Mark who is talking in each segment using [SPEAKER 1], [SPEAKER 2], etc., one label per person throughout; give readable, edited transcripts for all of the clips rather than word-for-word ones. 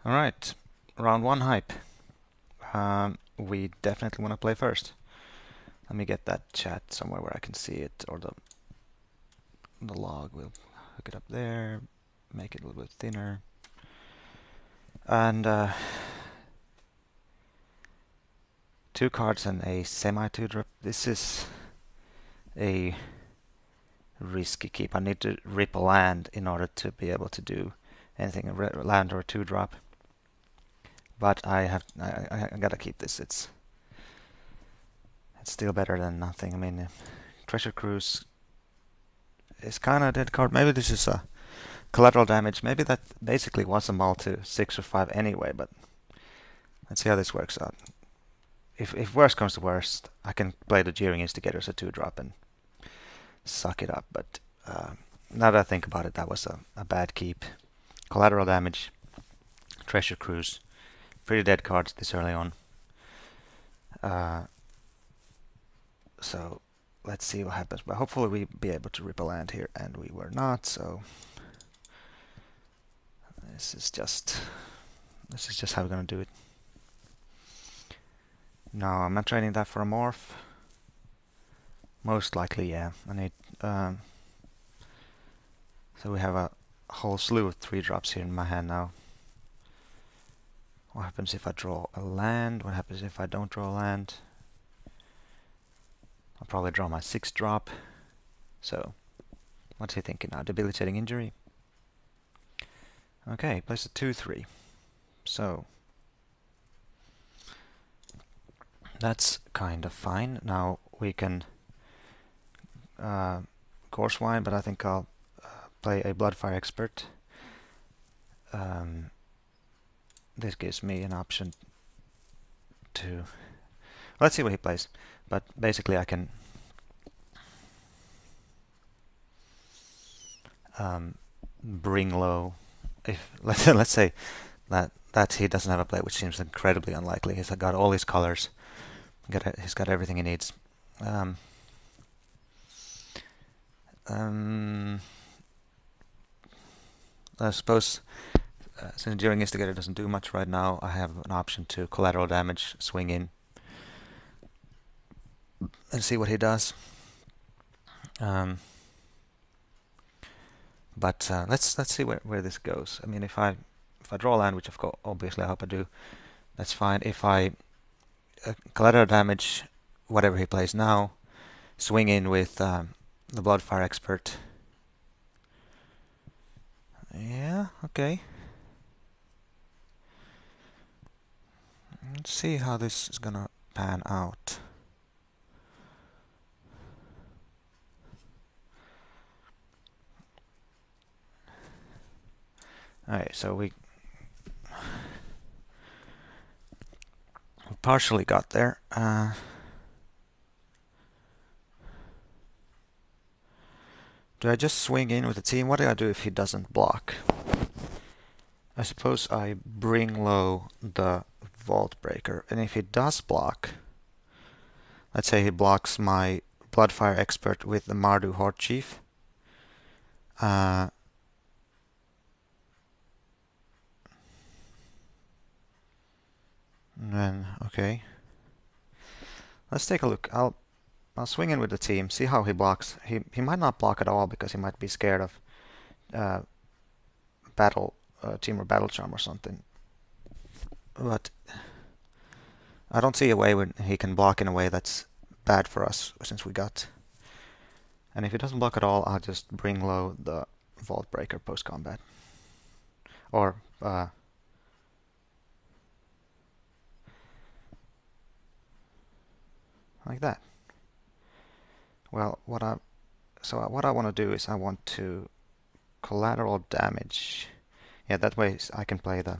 [SPEAKER 1] Alright, round one hype. We definitely want to play first. Let me get that chat somewhere where I can see it, or the log. We'll hook it up there, make it a little bit thinner. And two cards and a semi 2-drop. This is a risky keep. I need to rip a land in order to be able to do anything, a land or a 2-drop. But I gotta keep this. It's still better than nothing. I mean, Treasure Cruise is kind of a dead card. Maybe this is a collateral damage. Maybe that basically was a mull to 6 or 5 anyway, but let's see how this works out. If worst comes to worst, I can play the Jeering Instigator as a 2-drop and suck it up, but now that I think about it, that was a bad keep. Collateral damage, Treasure Cruise, pretty dead cards this early on. So let's see what happens, but hopefully we be able to rip a land here, and we were not, so this is just how we're gonna do it. No, I'm not trading that for a morph. Most likely, yeah. I need. So we have a whole slew of 3-drops here in my hand now. What happens if I draw a land? What happens if I don't draw a land? I'll probably draw my 6-drop. So, what's he thinking now? Debilitating injury? Okay, place a 2-3. So, that's kind of fine. Now we can Course-wine, but I think I'll play a Bloodfire Expert. This gives me an option to... Let's see what he plays. But basically I can bring low. If let's say that he doesn't have a play, which seems incredibly unlikely. He's got all his colors. He's got everything he needs. I suppose since Jeering Instigator doesn't do much right now, I have an option to collateral damage, swing in, and see what he does. But let's see where this goes. I mean, if I draw a land, which of course obviously I hope I do, that's fine. If I collateral damage whatever he plays now, swing in with the Bloodfire Expert. Yeah, okay. Let's see how this is gonna pan out. Alright, so we partially got there. Do I just swing in with the team? What do I do if he doesn't block? I suppose I bring low the Vault Breaker, and if he does block, let's say he blocks my Bloodfire Expert with the Mardu Horde Chief. Then okay, let's take a look. I'll swing in with the team, see how he blocks. He might not block at all because he might be scared of Team or Battle Charm or something. But I don't see a way when he can block in a way that's bad for us since we got. And if he doesn't block at all, I'll just bring low the Vault Breaker post combat. Or like that. Well, what I want to do is I want to collateral damage. Yeah, that way I can play the.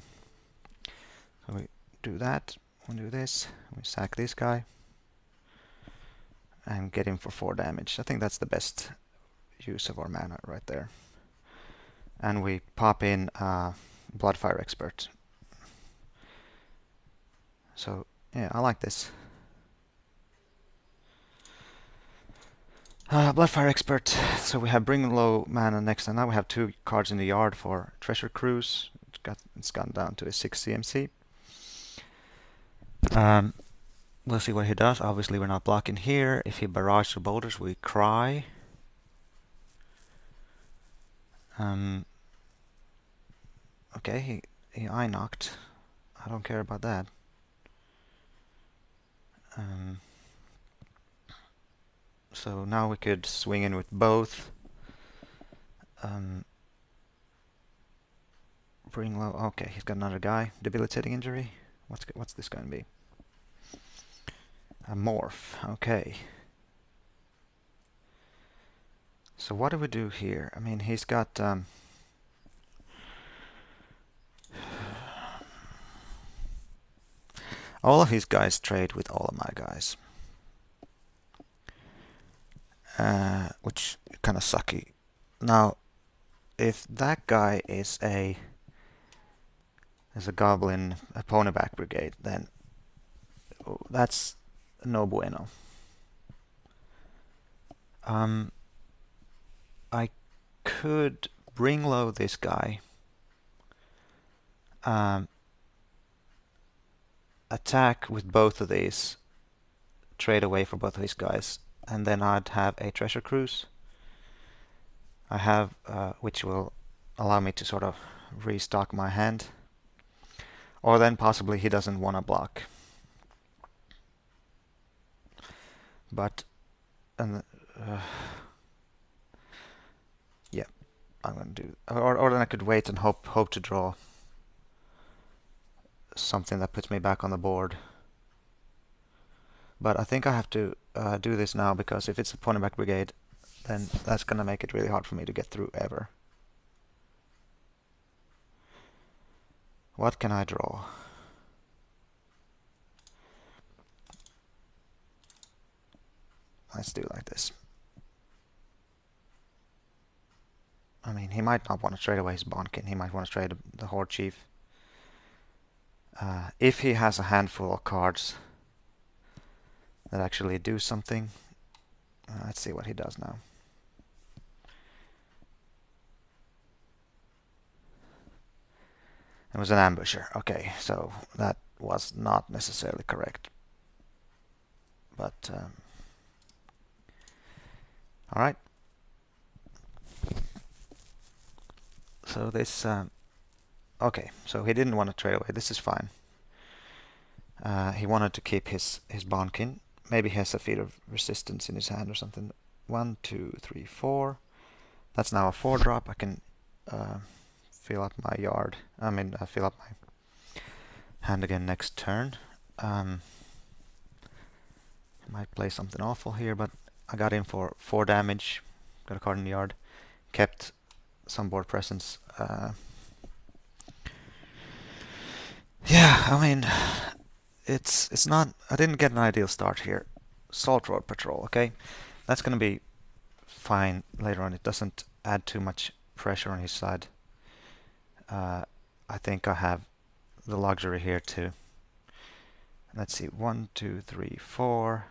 [SPEAKER 1] So we do that. We do this. We sack this guy and get him for 4 damage. I think that's the best use of our mana right there. And we pop in Bloodfire Expert. So yeah, I like this. Bloodfire Expert. So we have Bring Low mana next, and now we have 2 cards in the yard for Treasure Cruise. it's gone down to a 6 CMC. We'll see what he does. Obviously, we're not blocking here. If he barrages the boulders, we cry. Okay, he eye knocked. I don't care about that. So now we could swing in with both. Bring low. Okay, he's got another guy. Debilitating injury. What's this going to be? A morph. Okay. So what do we do here? I mean, he's got all of his guys trade with all of my guys, which kind of sucky. Now, if that guy is a goblin, a ponyback brigade, then that's no bueno. I could bring low this guy, attack with both of these, trade away for both of these guys, and then I'd have a treasure cruise. I have, which will allow me to sort of restock my hand. Or then possibly he doesn't want to block. But, yeah, I'm going to do, or then I could wait and hope to draw something that puts me back on the board. But I think I have to do this now, because if it's a ponyback brigade, then that's going to make it really hard for me to get through ever. What can I draw? Let's do it like this. I mean, he might not want to trade away his Bonkin. He might want to trade the Horde Chief. If he has a handful of cards that actually do something. Let's see what he does now. It was an ambusher. Okay, so that was not necessarily correct. But, alright. So this, okay, so he didn't want to trade away. This is fine. He wanted to keep his Bonkin. Maybe he has a Feat of Resistance in his hand or something. 1, 2, 3, 4. That's now a 4-drop. I can fill up my yard. I mean, fill up my hand again next turn. I might play something awful here, but I got in for 4 damage. Got a card in the yard. Kept some board presence. Yeah, I mean, it's not. I didn't get an ideal start here. Salt Road Patrol. Okay, that's gonna be fine later on. It doesn't add too much pressure on his side. I think I have the luxury here to. Let's see, 1, 2, 3, 4.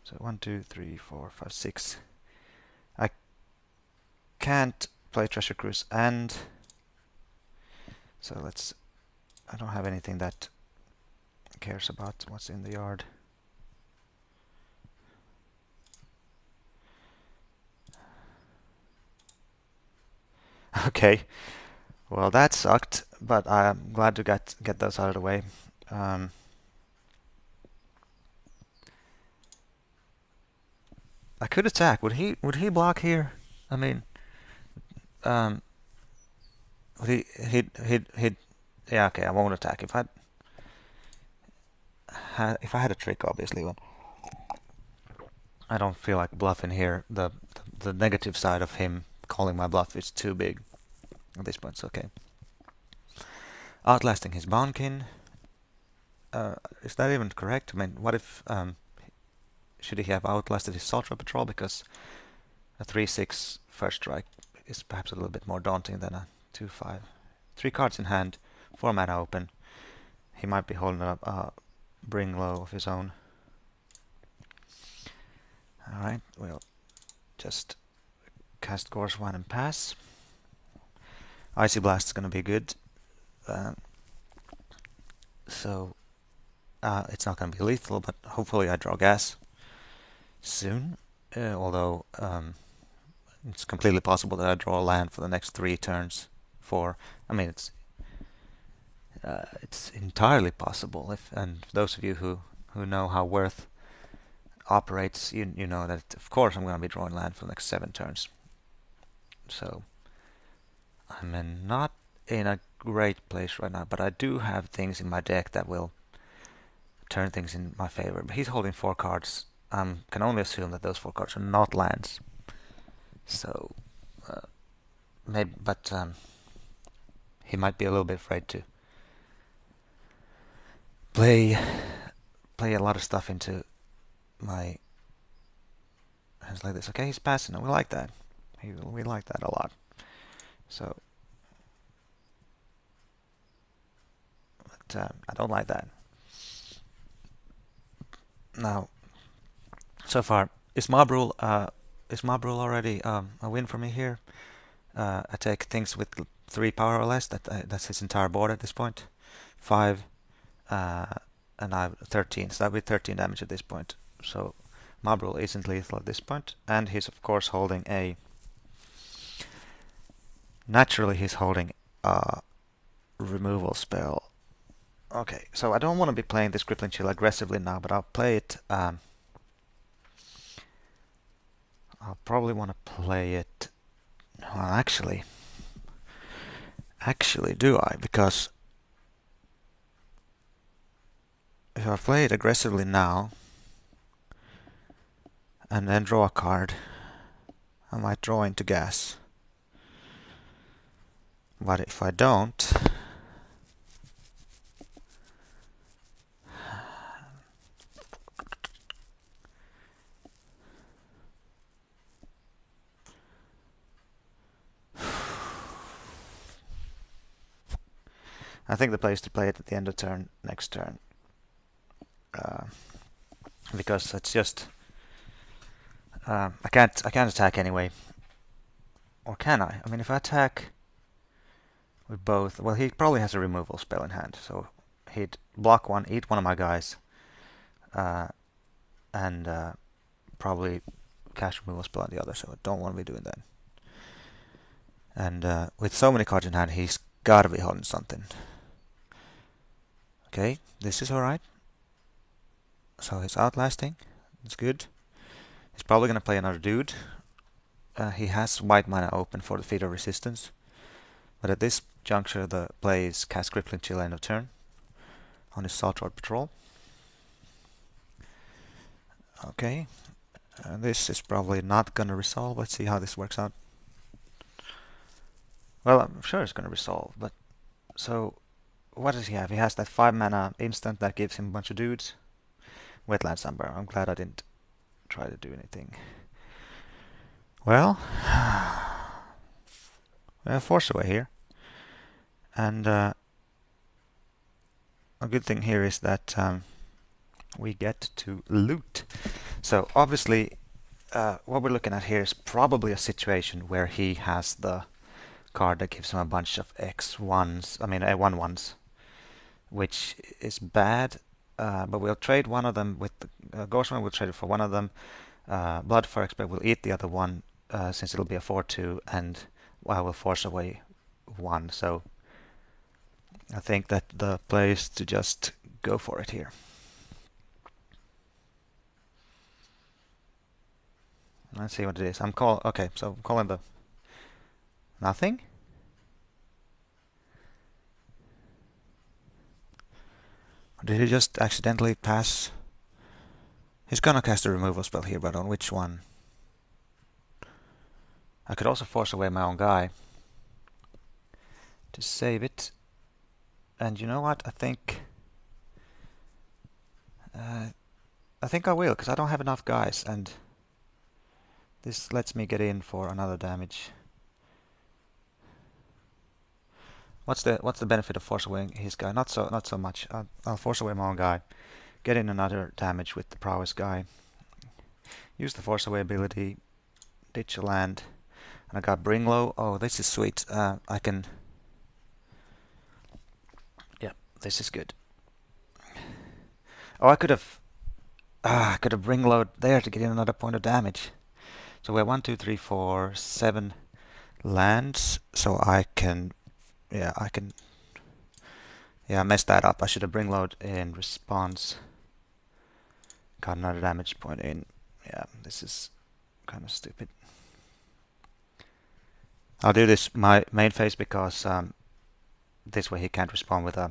[SPEAKER 1] So 1, 2, 3, 4, 5, 6. I can't play Treasure Cruise, and so let's. I don't have anything that cares about what's in the yard. Okay, well that sucked, but I'm glad to get those out of the way. I could attack. Would he block here? I mean, would he'd yeah, okay, I won't attack. If I had a trick, obviously, but I don't feel like bluffing here. The negative side of him calling my bluff is too big at this point. So okay. Outlasting his Bonkin. Is that even correct? I mean, what if should he have outlasted his Salt Road Patrol? Because a 3/6 first strike is perhaps a little bit more daunting than a 2/5. 3 cards in hand, 4 mana open. He might be holding up a Bring Low of his own. Alright, we'll just cast Gorse Wine and pass. Icy Blast is going to be good. Um, so it's not going to be lethal, but hopefully I draw gas soon. Although it's completely possible that I draw a land for the next 3 turns. I mean, it's entirely possible. And those of you who know how Worth operates, you know that of course I'm going to be drawing land for the next 7 turns. So I'm not in a great place right now, but I do have things in my deck that will turn things in my favor. But he's holding 4 cards. Can only assume that those 4 cards are not lands. So maybe, but he might be a little bit afraid to play a lot of stuff into my hands like this. Okay, he's passing, and we like that. We like that a lot. So, but I don't like that. Now, so far, is Mob Rule already a win for me here? I take things with 3 power or less. That's his entire board at this point. 5, and I have 13. So that would be 13 damage at this point. So Mob Rule isn't lethal at this point, and he's of course holding a. Naturally, he's holding a removal spell. Okay, so I don't want to be playing this Crippling Chill aggressively now, but I'll play it. I'll probably want to play it. Well, actually, do I? Because if I play it aggressively now and then draw a card, I might draw into gas. But if I don't, I think the play is to play it at the end of turn, next turn. Because it's just I can't attack anyway. Or can I? I mean, if I attack with both, well, he probably has a removal spell in hand, so he'd block one, eat one of my guys, and probably cast removal spell on the other. So I don't want to be doing that. And with so many cards in hand, he's got to be holding something. Okay, this is alright. So he's outlasting. It's good. He's probably going to play another dude. He has white mana open for the Feat of Resistance. But at this juncture, the play is cast Crippling Chill end of turn on his Saltroid Patrol. Okay, this is probably not going to resolve. Let's see how this works out. Well, I'm sure it's going to resolve, but so what does he have? He has that 5 mana instant that gives him a bunch of dudes. Wetland Sunburn. I'm glad I didn't try to do anything. Well, we have Force Away here. And a good thing here is that we get to loot. So obviously what we're looking at here is probably a situation where he has the card that gives him a bunch of X1s, I mean 1/1s, which is bad, but we'll trade one of them with the Ghostman, we'll trade it for one of them. Blood for Expert will eat the other one since it'll be a 4/2, and I will force away one. So I think that the play is to just go for it here. Let's see what it is. Okay, so I'm calling the nothing. Or did he just accidentally pass? He's gonna cast a removal spell here, but on which one? I could also force away my own guy to save it. And you know what? I think I will, because I don't have enough guys, and this lets me get in for another damage. What's the benefit of force away his guy? Not so much. I'll force away my own guy, get in another damage with the prowess guy, use the force away ability, ditch a land, and I got Bring Low. Oh, this is sweet. I can This is good. Oh, I could have ring load there to get in another point of damage. So we have 1, 2, 3, 4, 7 lands. So I can, yeah, I messed that up. I should have bring load in response. Got another damage point in. Yeah, this is kind of stupid. I'll do this my main phase because this way he can't respond with a.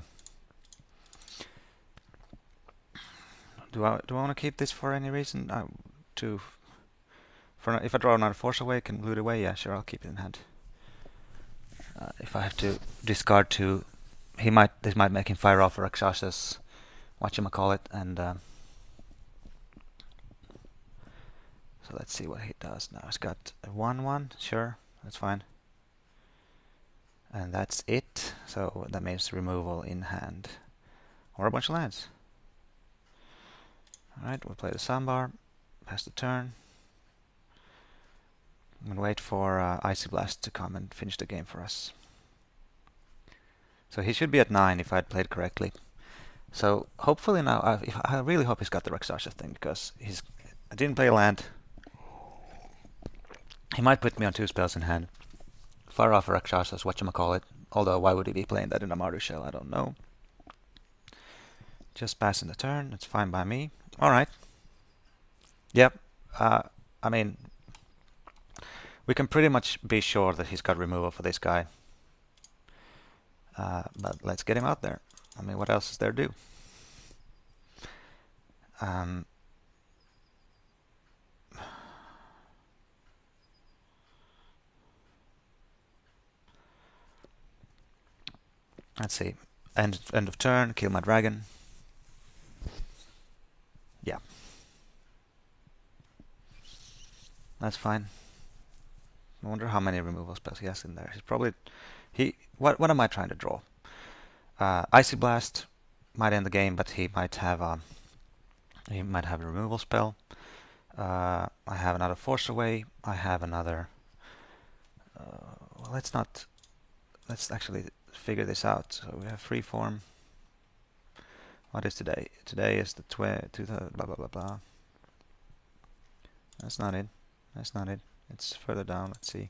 [SPEAKER 1] Do I want to keep this for any reason? If I draw another force away, can loot away. Yeah, sure, I'll keep it in hand. If I have to discard two, this might make him fire off Rakshasas, whatchamacallit, and so let's see what he does now. He's got a 1/1, sure, that's fine. And that's it, so that means removal in hand. Or a bunch of lands. Alright, we'll play the Sambar, pass the turn. I'm going to wait for Icy Blast to come and finish the game for us. So he should be at 9 if I had played correctly. So hopefully now, I really hope he's got the Rakshasa thing, because I didn't play a land. He might put me on 2 spells in hand. Fire off Rakshasas, whatchamacallit. Although, why would he be playing that in a Mardu shell? I don't know. Just passing the turn, that's fine by me. Alright. Yep. I mean, we can pretty much be sure that he's got removal for this guy. But let's get him out there. I mean, what else is there to do? Let's see. End of turn, kill my dragon. Yeah. That's fine. I wonder how many removal spells he has in there. He's probably... What am I trying to draw? Icy Blast might end the game, but he might have a removal spell. I have another Force Away. I have another... well, let's actually figure this out. So we have Freeform. What is today? Today is the blah blah blah blah. That's not it. That's not it. It's further down. Let's see.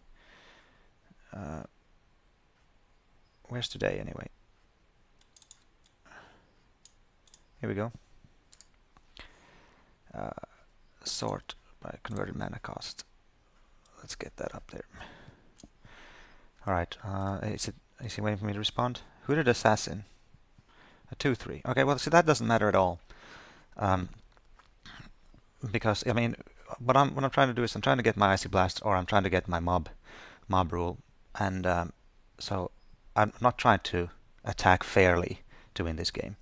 [SPEAKER 1] Where's today anyway? Here we go. Sort by converted mana cost. Let's get that up there. Alright, is he waiting for me to respond? Hooded Assassin. A 2/3. Okay, well, see, that doesn't matter at all. Because, I mean, what I'm trying to do is I'm trying to get my Icy Blast, or I'm trying to get my mob rule. And so I'm not trying to attack fairly to win this game.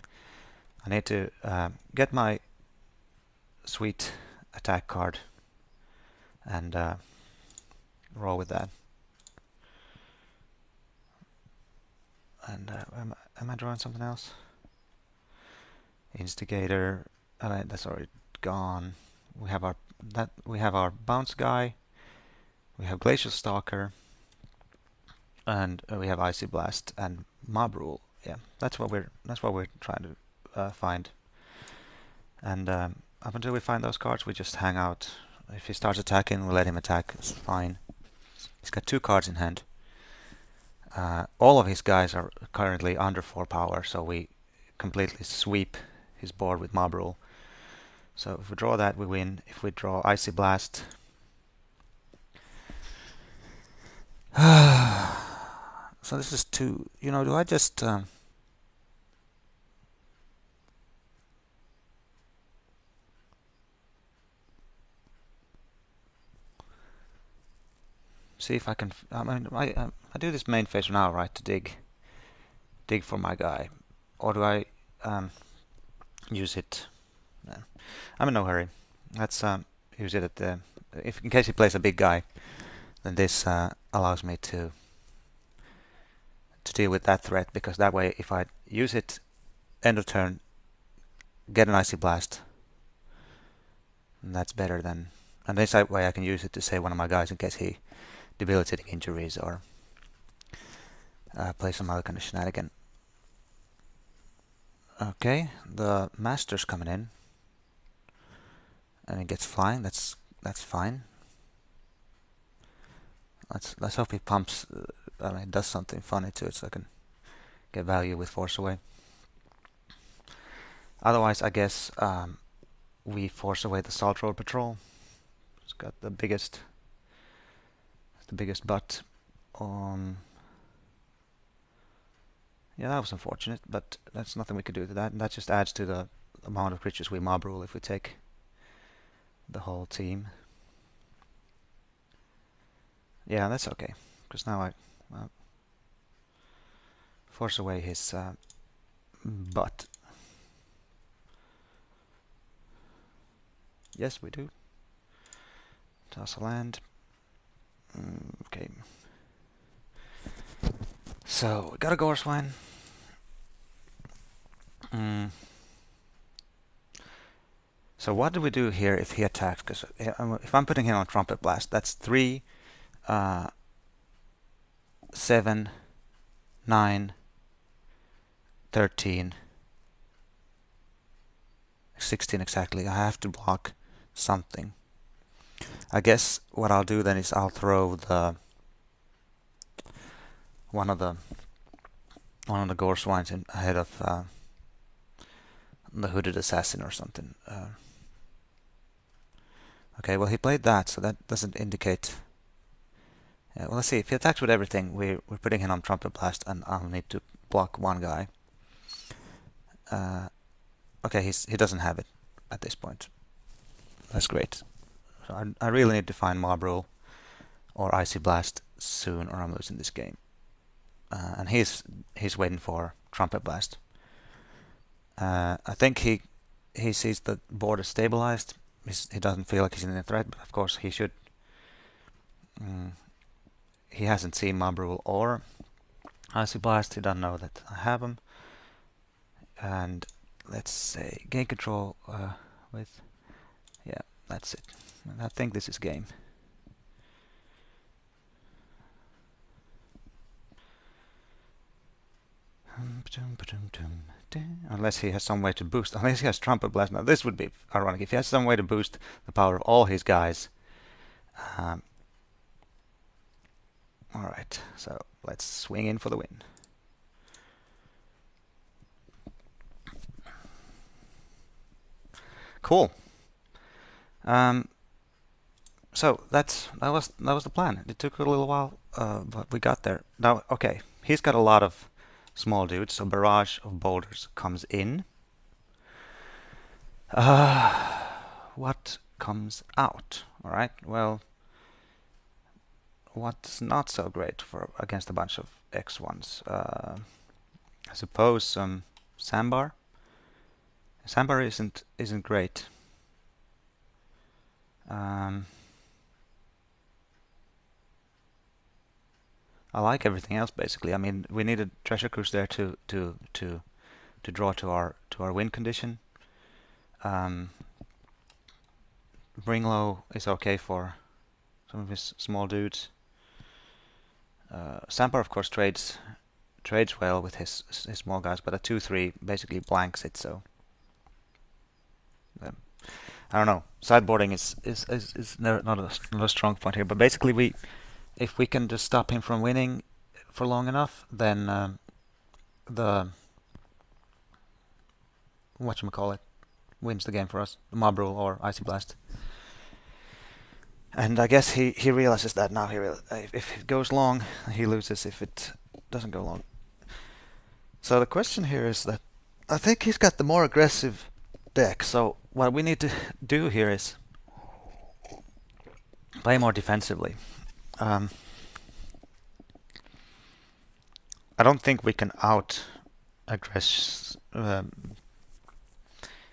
[SPEAKER 1] I need to get my sweet attack card and roll with that. And am I drawing something else? Instigator. That's already gone. We have our bounce guy. We have Glacial Stalker, and we have Icy Blast and Mob Rule. Yeah, that's what we're trying to find. And up until we find those cards, we just hang out. If he starts attacking, we let him attack. It's fine. He's got 2 cards in hand. All of his guys are currently under 4 power, so we completely sweep his board with Mob Rule. So if we draw that, we win. If we draw Icy Blast... so this is 2. You know, do I just... see if I can... I mean, I do this main phase now, right, to dig for my guy. Or do I use it... I'm in no hurry. Let's use it at the... in case he plays a big guy, then this allows me to deal with that threat, because that way, if I use it end of turn, get an Icy Blast, that's better than... and this way I can use it to save one of my guys in case he debilitating injuries or play some other kind of shenanigan. Okay, the master's coming in, and it gets flying. That's fine. Let's hope he pumps. I mean, does something funny to it so I can get value with force away. Otherwise, I guess we force away the Salt Road Patrol. It's got the biggest butt. Yeah, that was unfortunate, but that's nothing we could do to that. And that just adds to the amount of creatures we mob rule if we take the whole team. Yeah, that's okay, because now I force away his butt. Yes, we do. Toss a land. Okay. So we got a Gore Swine. So what do we do here if he attacks? Because if I'm putting him on Trumpet Blast, that's 3, 7, 9, 13, 16 exactly. I have to block something. I guess what I'll do then is I'll throw the one of the Gore Swines in ahead of the Hooded Assassin or something. Okay, well he played that, so that doesn't indicate. Well, let's see. If he attacks with everything, we're putting him on Trumpet Blast, and I'll need to block one guy. Okay, he doesn't have it at this point. That's great. So I really need to find Mob Rule or Icy Blast soon, or I'm losing this game. And he's waiting for Trumpet Blast. I think he sees the board is stabilized. He doesn't feel like he's in a threat, but of course he should. He hasn't seen Mob Rule or Icy Blast. He doesn't know that I have him. And let's say game control with. Yeah, that's it. And I think this is game. Unless he has some way to boost. Unless he has Trumpet Blast. Now this would be ironic. If he has some way to boost the power of all his guys. Alright, so let's swing in for the win. Cool. So that was the plan. It took a little while, but we got there. Now, okay, he's got a lot of small dudes, so Barrage of Boulders comes in. What comes out? All right. Well, what's not so great for against a bunch of X1s? I suppose some Sandbar. Sandbar isn't great. I like everything else basically. I mean, we needed Treasure Cruise there to draw to our win condition. Bringlow is okay for some of his small dudes. Sandbar of course trades well with his small guys, but a 2/3 basically blanks it. So I don't know. Sideboarding is not a strong point here, but basically if we can just stop him from winning for long enough, then the whatchamacallit wins the game for us. The Mob Rule or Icy Blast. And I guess he realizes that now. If it goes long, he loses. If it doesn't go long. So the question here is that I think he's got the more aggressive deck. So what we need to do here is play more defensively. I don't think we can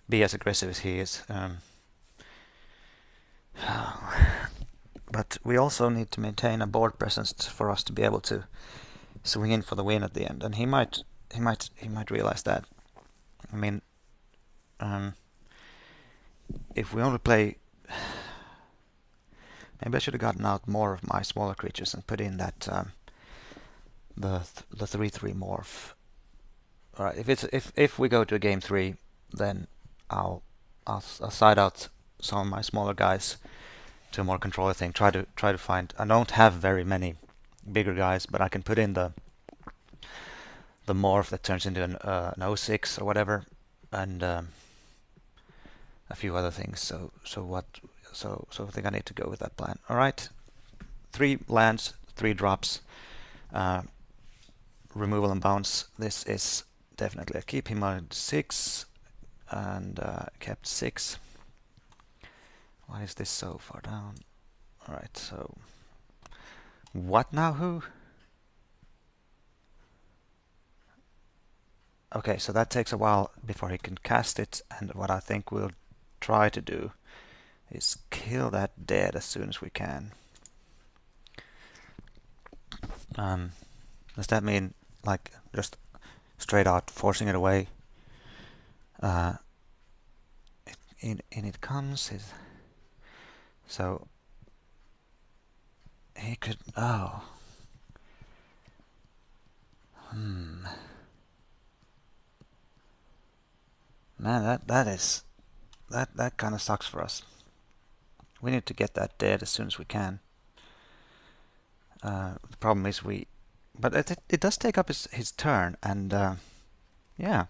[SPEAKER 1] be as aggressive as he is. But we also need to maintain a board presence for us to be able to swing in for the win at the end, and he might realize that. I mean, if we only play, maybe I should have gotten out more of my smaller creatures and put in that the 3/3 morph All right. If we go to game 3, then I'll I'll side out some of my smaller guys to a more controller thing. Try to find. I don't have very many bigger guys, but I can put in the morph that turns into an O6 or whatever, and a few other things. So I think I need to go with that plan. All right, 3 lands, 3 drops, uh, removal and bounce. This is definitely a keep. He modded 6 and kept 6. Why is this so far down? All right, so what now? Who? Okay, so that takes a while before he can cast it, and what I think we'll try to do is kill that dead as soon as we can. Does that mean like just straight out forcing it away? In it comes. So he could. Oh. Man, that kind of sucks for us. We need to get that dead as soon as we can. The problem is but it does take up his turn, and yeah.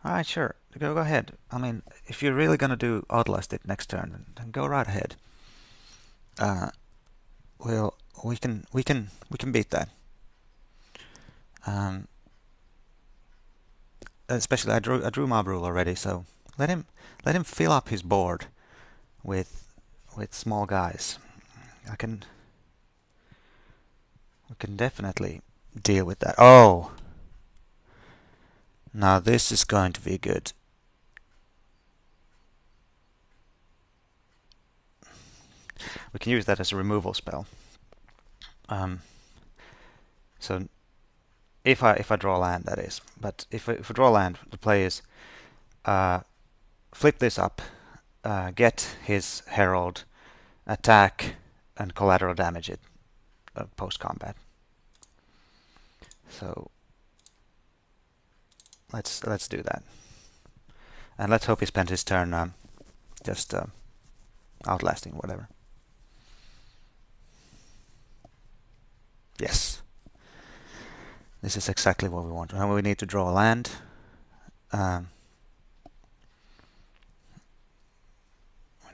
[SPEAKER 1] All right, sure. Go ahead. I mean, if you're really gonna do Outlast it next turn, then go right ahead. Well, we can beat that. Especially I drew Mob Rule already, so let him fill up his board with small guys. We can definitely deal with that. Oh, now this is going to be good. We can use that as a removal spell. So if I draw land, that is. But if I draw land, the play is flip this up, get his Herald, attack, and collateral damage it post combat. So let's do that, and let's hope he spent his turn just outlasting whatever. Yes, this is exactly what we want. And we need to draw a land. We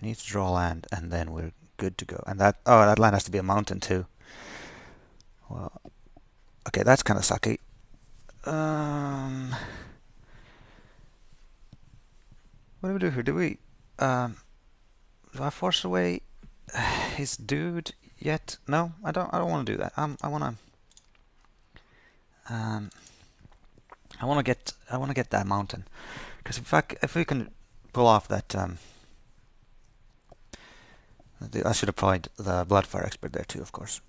[SPEAKER 1] need to draw land, and then we're good to go. And that land has to be a mountain too. Well, okay, that's kind of sucky. What do we do here? Do I force away his dude yet? No, I don't want to do that. I want to get that mountain, because if we can pull off that, I should have applied the Bloodfire Expert there too, of course.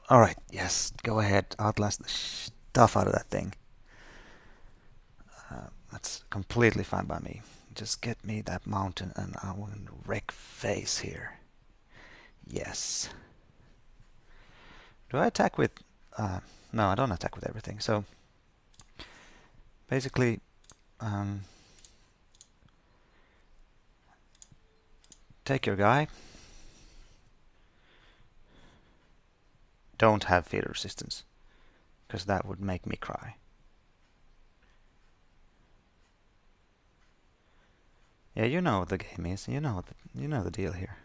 [SPEAKER 1] All right, yes, go ahead, outlast the stuff out of that thing. That's completely fine by me. Just get me that mountain, and I will wreck face here. Yes. Do I attack with? No, I don't attack with everything. So basically, take your guy. Don't have fear resistance, because that would make me cry. Yeah, you know what the game is. You know the deal here.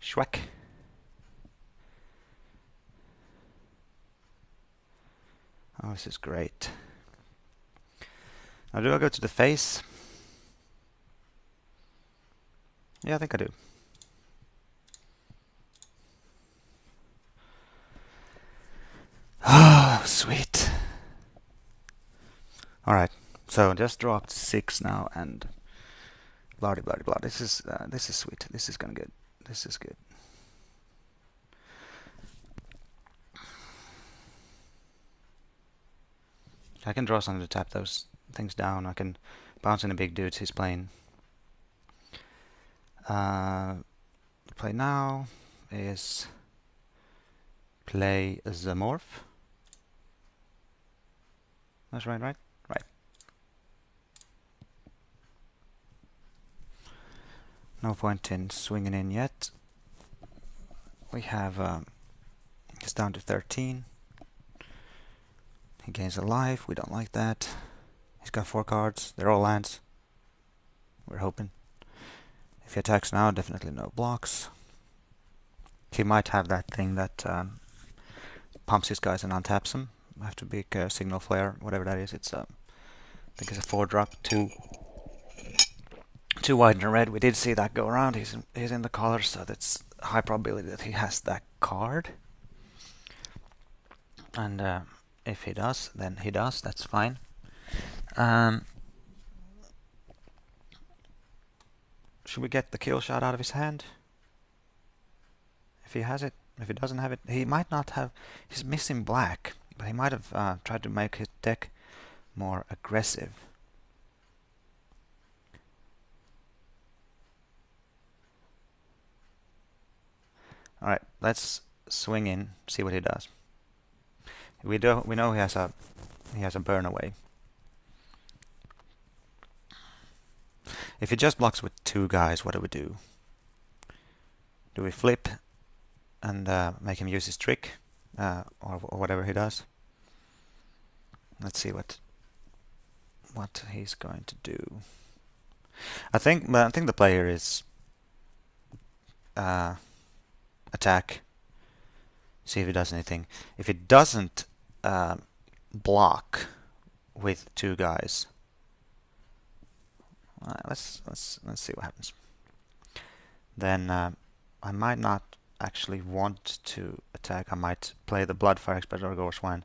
[SPEAKER 1] Schweck. Oh, this is great. Now, do I go to the face? Yeah, I think I do. Oh, sweet. All right. So just dropped 6 now, and blah blah blah. This is sweet. This is gonna good. This is good. I can draw something to tap those things down. I can bounce in the big dudes he's playing. The play now is play Zamorph. That's right, right? Right. No point in swinging in yet. We have, he's down to 13. He gains a life, we don't like that. He's got 4 cards, they're all lands. We're hoping. If he attacks now, definitely no blocks. He might have that thing that pumps his guys and untaps them. Have to be a Signal Flare, whatever that is. It's I think it's a 4-drop, 2 white and a red. We did see that go around. He's in the color, so that's high probability that he has that card. And if he does, then he does. That's fine. Should we get the kill shot out of his hand? If he has it, if he doesn't have it, he might not have. He's missing black, but he might have tried to make his deck more aggressive. All right, let's swing in, see what he does. We know he has a burn away. If he just blocks with 2 guys, what do we do? Do we flip and make him use his trick, or whatever he does? Let's see what he's going to do. I think the player is attack. See if he does anything. If he doesn't block with 2 guys, let's see what happens. Then I might not actually want to attack. I might play the Bloodfire Expert or Gore Swine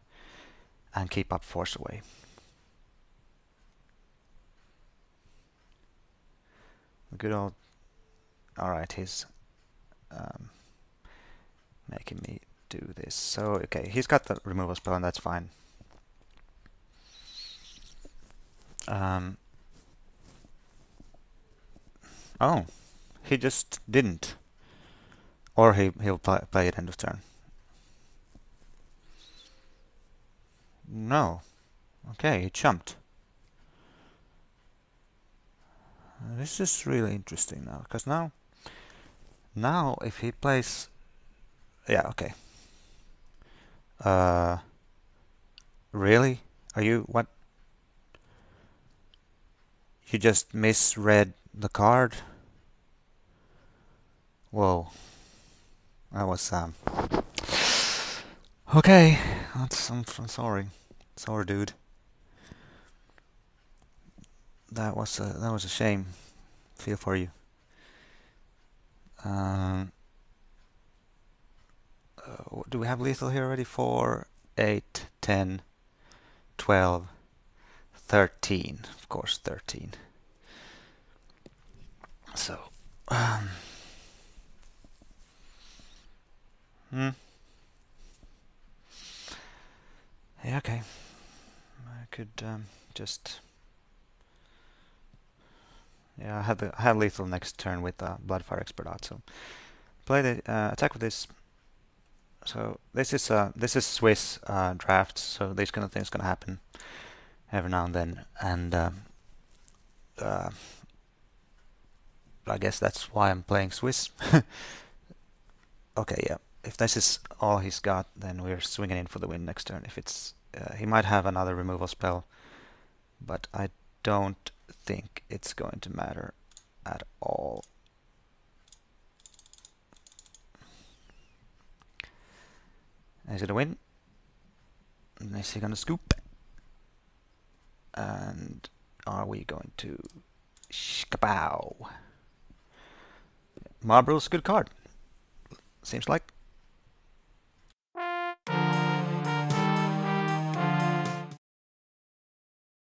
[SPEAKER 1] and keep up Force Away. The good old. Alright, he's making me do this. So, okay, he's got the removal spell, and that's fine. Oh, he just didn't. Or he'll play it end of turn. No. Okay, he jumped. This is really interesting now, because now if he plays, yeah, okay. Really? Are you what? You just misread the card? Whoa. That was okay. I'm sorry. Sorry, dude. That was a shame. Feel for you. Do we have lethal here already? 4, 8, 10, 12, 13. Of course, 13. So, yeah, okay. I could just. Yeah, I had lethal next turn with Bloodfire Expert out, so play the attack with this. So this is Swiss draft, so these kind of things gonna happen every now and then, and I guess that's why I'm playing Swiss. Okay, yeah. If this is all he's got, then we're swinging in for the win next turn. If it's he might have another removal spell, but I don't think it's going to matter at all. Is it a win? Is he gonna scoop? And are we going to shkapow? Marbrule's a good card. Seems like.